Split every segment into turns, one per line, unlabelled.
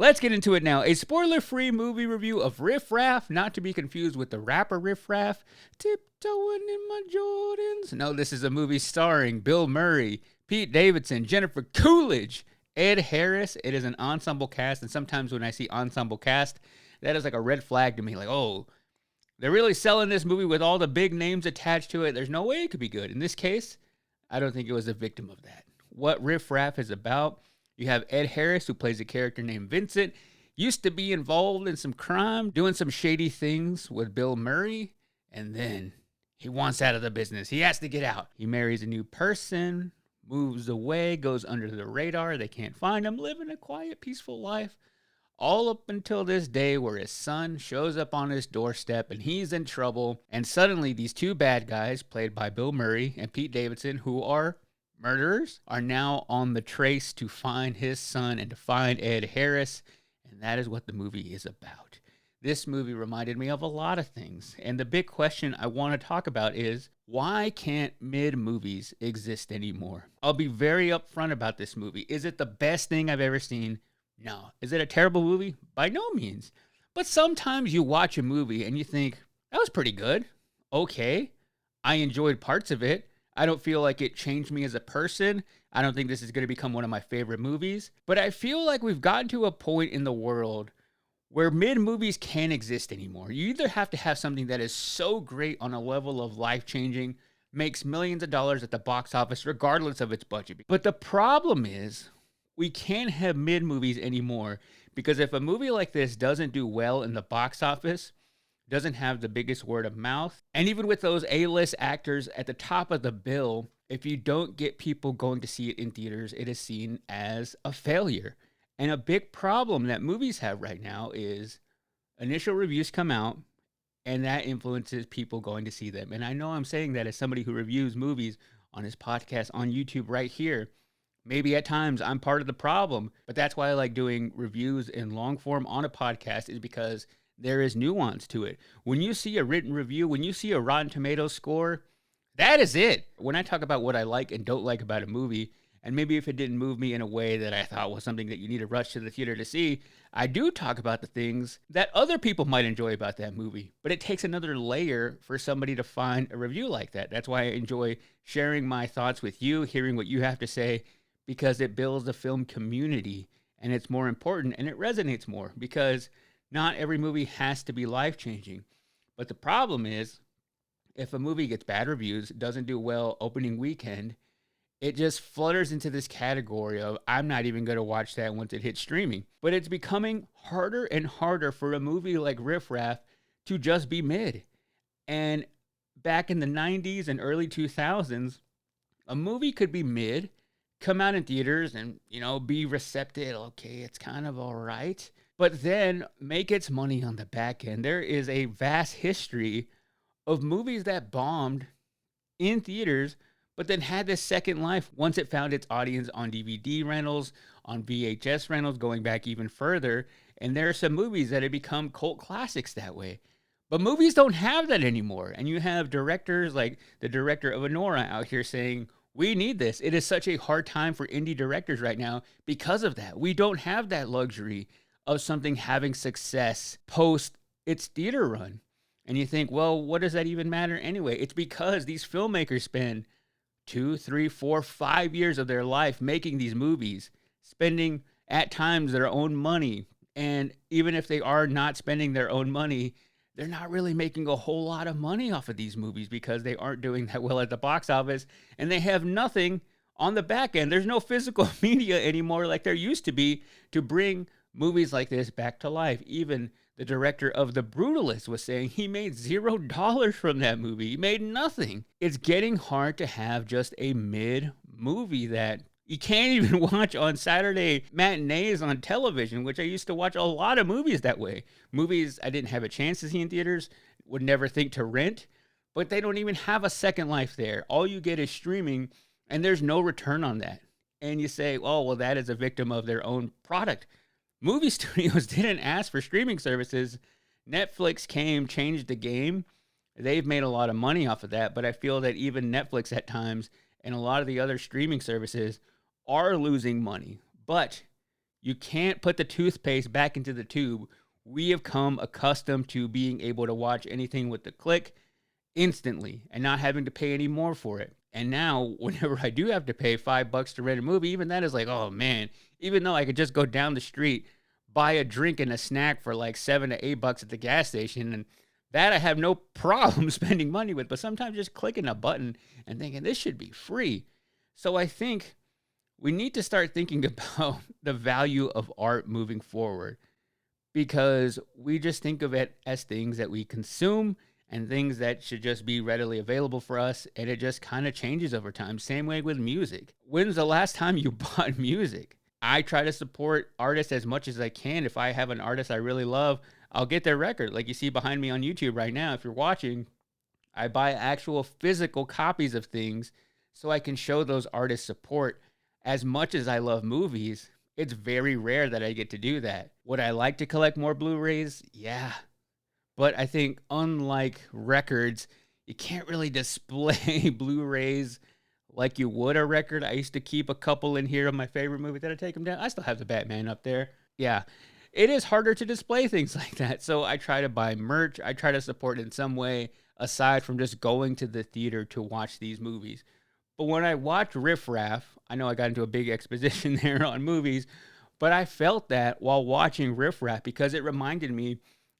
Let's get into it now. A spoiler-free movie review of Riff Raff, not to be confused with the rapper Riff Raff. Tiptoeing in my Jordans. No, this is a movie starring Bill Murray, Pete Davidson, Jennifer Coolidge, Ed Harris. It is an ensemble cast, and sometimes when I see ensemble cast, that is like a red flag to me. Like, oh, they're really selling this movie with all the big names attached to it. There's no way it could be good. In this case, I don't think it was a victim of that. What Riff Raff is about, you have Ed Harris, who plays a character named Vincent, used to be involved in some crime, doing some shady things with Bill Murray, and then he wants out of the business. He has to get out. He marries a new person, moves away, goes under the radar. They can't find him, living a quiet, peaceful life. All up until this day where his son shows up on his doorstep and he's in trouble. And suddenly these two bad guys, played by Bill Murray and Pete Davidson, who are murderers, are now on the trace to find his son and to find Ed Harris. And that is what the movie is about. This movie reminded me of a lot of things. And the big question I want to talk about is, why can't mid-movies exist anymore? I'll be very upfront about this movie. Is it the best thing I've ever seen? No. Is it a terrible movie? By no means. But sometimes you watch a movie and you think, that was pretty good. Okay. I enjoyed parts of it. I don't feel like it changed me as a person. I don't think this is going to become one of my favorite movies. But I feel like we've gotten to a point in the world where mid-movies can't exist anymore. You either have to have something that is so great on a level of life-changing, makes millions of dollars at the box office regardless of its budget. But the problem is, we can't have mid-movies anymore, because if a movie like this doesn't do well in the box office, doesn't have the biggest word of mouth, and even with those A-list actors at the top of the bill, if you don't get people going to see it in theaters, it is seen as a failure. And a big problem that movies have right now is initial reviews come out, and that influences people going to see them. And I know I'm saying that as somebody who reviews movies on his podcast on YouTube right here. Maybe at times I'm part of the problem, but that's why I like doing reviews in long form on a podcast, is because there is nuance to it. When you see a written review, when you see a Rotten Tomatoes score, that is it. When I talk about what I like and don't like about a movie, and maybe if it didn't move me in a way that I thought was something that you need to rush to the theater to see, I do talk about the things that other people might enjoy about that movie. But it takes another layer for somebody to find a review like that. That's why I enjoy sharing my thoughts with you, hearing what you have to say, because it builds a film community, and it's more important, and it resonates more, because not every movie has to be life-changing. But the problem is, if a movie gets bad reviews, doesn't do well opening weekend, it just flutters into this category of, I'm not even going to watch that once it hits streaming. But it's becoming harder and harder for a movie like Riff Raff to just be mid. And back in the 90s and early 2000s, a movie could be mid, come out in theaters and, be receptive. Okay, it's kind of all right. But then make its money on the back end. There is a vast history of movies that bombed in theaters, but then had this second life once it found its audience on DVD rentals, on VHS rentals, going back even further. And there are some movies that have become cult classics that way. But movies don't have that anymore. And you have directors like the director of Anora out here saying, we need this. It is such a hard time for indie directors right now because of that. We don't have that luxury of something having success post its theater run. And you think, well, what does that even matter anyway? It's because these filmmakers spend 2, 3, 4, 5 years of their life making these movies, spending at times their own money. And even if they are not spending their own money, they're not really making a whole lot of money off of these movies because they aren't doing that well at the box office, and they have nothing on the back end. There's no physical media anymore like there used to be to bring movies like this back to life. Even the director of The Brutalist was saying he made $0 from that movie. He made nothing. It's getting hard to have just a mid movie that you can't even watch on Saturday matinees on television, which I used to watch a lot of movies that way. Movies I didn't have a chance to see in theaters, would never think to rent, but they don't even have a second life there. All you get is streaming, and there's no return on that. And you say, oh, well, that is a victim of their own product. Movie studios didn't ask for streaming services. Netflix came, changed the game. They've made a lot of money off of that, but I feel that even Netflix at times and a lot of the other streaming services are losing money. But You can't put the toothpaste back into the tube. We have come accustomed to being able to watch anything with a click instantly and not having to pay any more for it. And now, whenever I do have to pay $5 to rent a movie, even that is like, oh man, even though I could just go down the street, buy a drink and a snack for like $7 to $8 at the gas station, and that I have no problem spending money with, but sometimes just clicking a button and thinking this should be free. So I think we need to start thinking about the value of art moving forward, because we just think of it as things that we consume and things that should just be readily available for us, and it just kind of changes over time. Same way with music. When's the last time you bought music? I try to support artists as much as I can. If I have an artist I really love, I'll get their record. Like you see behind me on YouTube right now, if you're watching, I buy actual physical copies of things so I can show those artists support. As much as I love movies, it's very rare that I get to do that. Would I like to collect more Blu-rays? Yeah. But I think unlike records, you can't really display Blu-rays like you would a record. I used to keep a couple in here of my favorite movie. Did I take them down? I still have the Batman up there. Yeah. It is harder to display things like that. So I try to buy merch. I try to support in some way aside from just going to the theater to watch these movies. But when I watched Riff Raff, I know I got into a big exposition there on movies, but I felt that while watching Riff Raff because it reminded me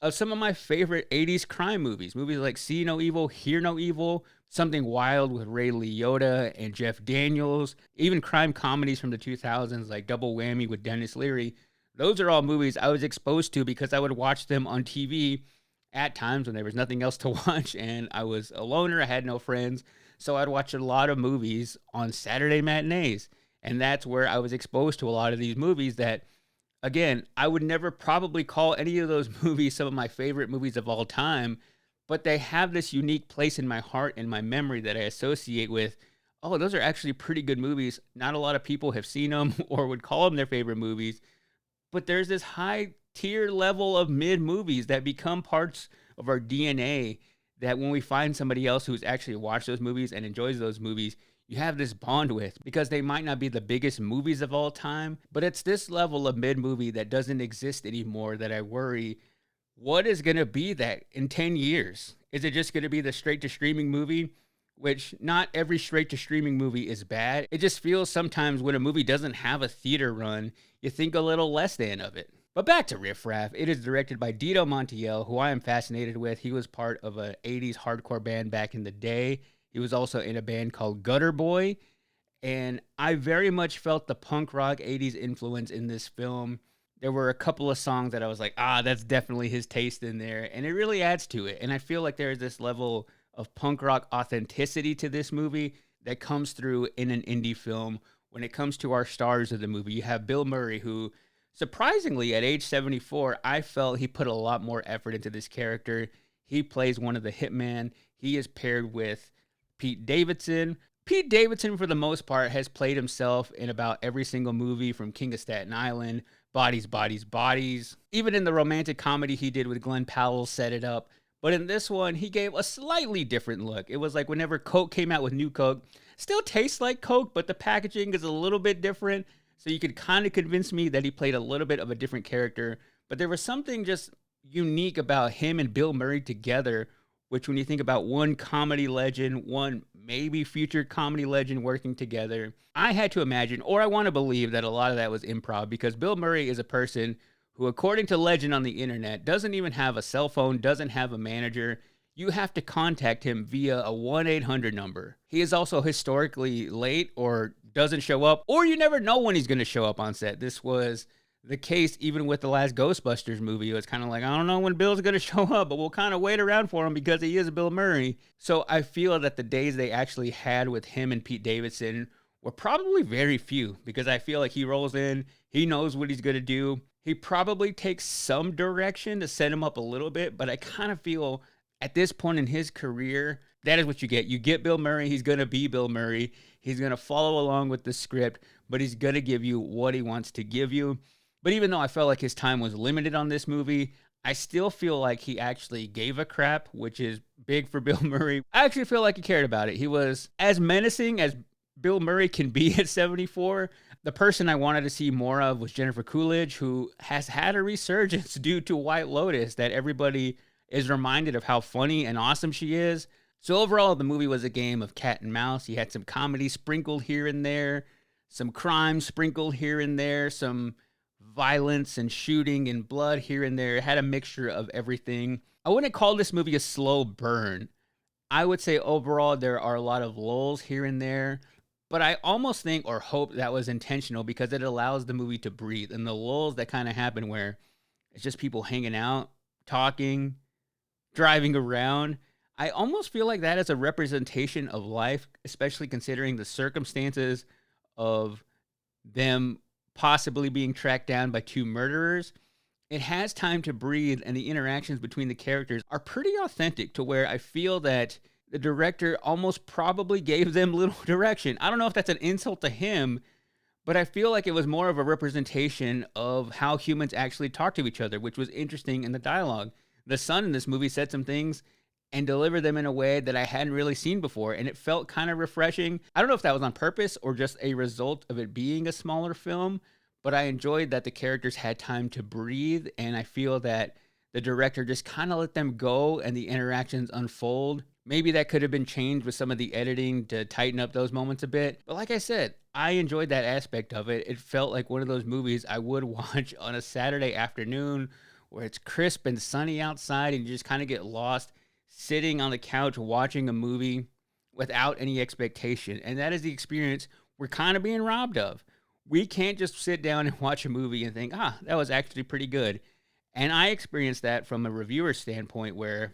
of some of my favorite 80s crime movies. Movies like See No Evil, Hear No Evil, Something Wild with Ray Liotta and Jeff Daniels, even crime comedies from the 2000s like Double Whammy with Dennis Leary. Those are all movies I was exposed to because I would watch them on TV at times when there was nothing else to watch and I was a loner, I had no friends. So I'd watch a lot of movies on Saturday matinees. And that's where I was exposed to a lot of these movies that, again, I would never probably call any of those movies some of my favorite movies of all time, but they have this unique place in my heart and my memory that I associate with, oh, those are actually pretty good movies. Not a lot of people have seen them or would call them their favorite movies, but there's this high tier level of mid movies that become parts of our DNA that when we find somebody else who's actually watched those movies and enjoys those movies, you have this bond with, because they might not be the biggest movies of all time, but it's this level of mid movie that doesn't exist anymore that I worry, what is going to be that in 10 years? Is it just going to be the straight to streaming movie? Which not every straight to streaming movie is bad. It just feels sometimes when a movie doesn't have a theater run, you think a little less than of it. But back to Riff Raff. It is directed by Dito Montiel, who I am fascinated with. He was part of an 80s hardcore band back in the day. He was also in a band called Gutter Boy. And I very much felt the punk rock 80s influence in this film. There were a couple of songs that I was like, that's definitely his taste in there. And it really adds to it. And I feel like there's this level of punk rock authenticity to this movie that comes through in an indie film. When it comes to our stars of the movie, you have Bill Murray, who surprisingly at age 74, I felt he put a lot more effort into this character. He plays one of the hitmen. He is paired with Pete Davidson. Pete Davidson, for the most part, has played himself in about every single movie from King of Staten Island, Bodies, Bodies, Bodies. Even in the romantic comedy he did with Glenn Powell, Set It Up. But in this one, he gave a slightly different look. It was like whenever Coke came out with new Coke, still tastes like Coke, but the packaging is a little bit different. So you could kind of convince me that he played a little bit of a different character. But there was something just unique about him and Bill Murray together, which when you think about one comedy legend, one maybe future comedy legend working together, I had to imagine, or I want to believe, that a lot of that was improv, because Bill Murray is a person who, according to legend on the internet, doesn't even have a cell phone, doesn't have a manager. You have to contact him via a 1-800 number. He is also historically late or doesn't show up, or you never know when he's going to show up on set. This was the case even with the last Ghostbusters movie. It was kind of like, I don't know when Bill's going to show up, but we'll kind of wait around for him because he is Bill Murray. So I feel that the days they actually had with him and Pete Davidson were probably very few, because I feel like he rolls in, he knows what he's going to do. He probably takes some direction to set him up a little bit, but I kind of feel at this point in his career, that is what you get. You get Bill Murray. He's going to be Bill Murray. He's going to follow along with the script, but he's going to give you what he wants to give you. But even though I felt like his time was limited on this movie, I still feel like he actually gave a crap, which is big for Bill Murray. I actually feel like he cared about it. He was as menacing as Bill Murray can be at 74. The person I wanted to see more of was Jennifer Coolidge, who has had a resurgence due to White Lotus, that everybody is reminded of how funny and awesome she is. So overall, the movie was a game of cat and mouse. You had some comedy sprinkled here and there, some crime sprinkled here and there, some violence and shooting and blood here and there. It had a mixture of everything. I wouldn't call this movie a slow burn. I would say overall there are a lot of lulls here and there, but I almost think or hope that was intentional because it allows the movie to breathe. And the lulls that kind of happen where it's just people hanging out, talking, driving around. I almost feel like that is a representation of life, especially considering the circumstances of them possibly being tracked down by two murderers. It has time to breathe, and the interactions between the characters are pretty authentic to where I feel that the director almost probably gave them little direction. I don't know if that's an insult to him, but I feel like it was more of a representation of how humans actually talk to each other, which was interesting in the dialogue. The son in this movie said some things and delivered them in a way that I hadn't really seen before, and it felt kind of refreshing. I don't know if that was on purpose or just a result of it being a smaller film, but I enjoyed that the characters had time to breathe, and I feel that the director just kind of let them go and the interactions unfold. Maybe that could have been changed with some of the editing to tighten up those moments a bit. But like I said, I enjoyed that aspect of it. It felt like one of those movies I would watch on a Saturday afternoon where it's crisp and sunny outside and you just kind of get lost sitting on the couch watching a movie without any expectation. And that is the experience we're kind of being robbed of. We can't just sit down and watch a movie and think, that was actually pretty good. And I experienced that from a reviewer standpoint where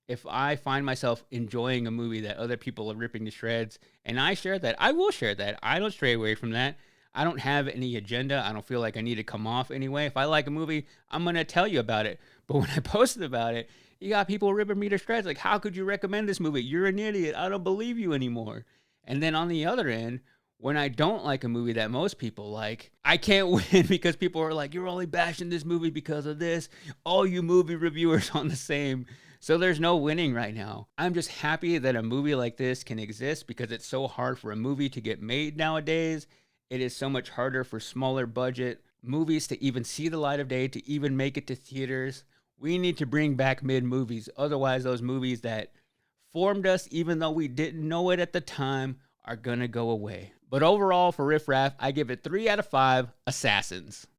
if I find myself enjoying a movie that other people are ripping to shreds and I share that, I will share that. I don't stray away from that. I don't have any agenda. I don't feel like I need to come off anyway. If I like a movie, I'm going to tell you about it. But when I posted about it, you got people ripping me to shreds. Like, how could you recommend this movie? You're an idiot. I don't believe you anymore. And then on the other end, when I don't like a movie that most people like, I can't win because people are like, you're only bashing this movie because of this. All you movie reviewers on the same. So there's no winning right now. I'm just happy that a movie like this can exist because it's so hard for a movie to get made nowadays. It is so much harder for smaller budget movies to even see the light of day, to even make it to theaters. We need to bring back mid movies. Otherwise, those movies that formed us, even though we didn't know it at the time, are going to go away. But overall, for Riff Raff, I give it 3 out of 5 assassins.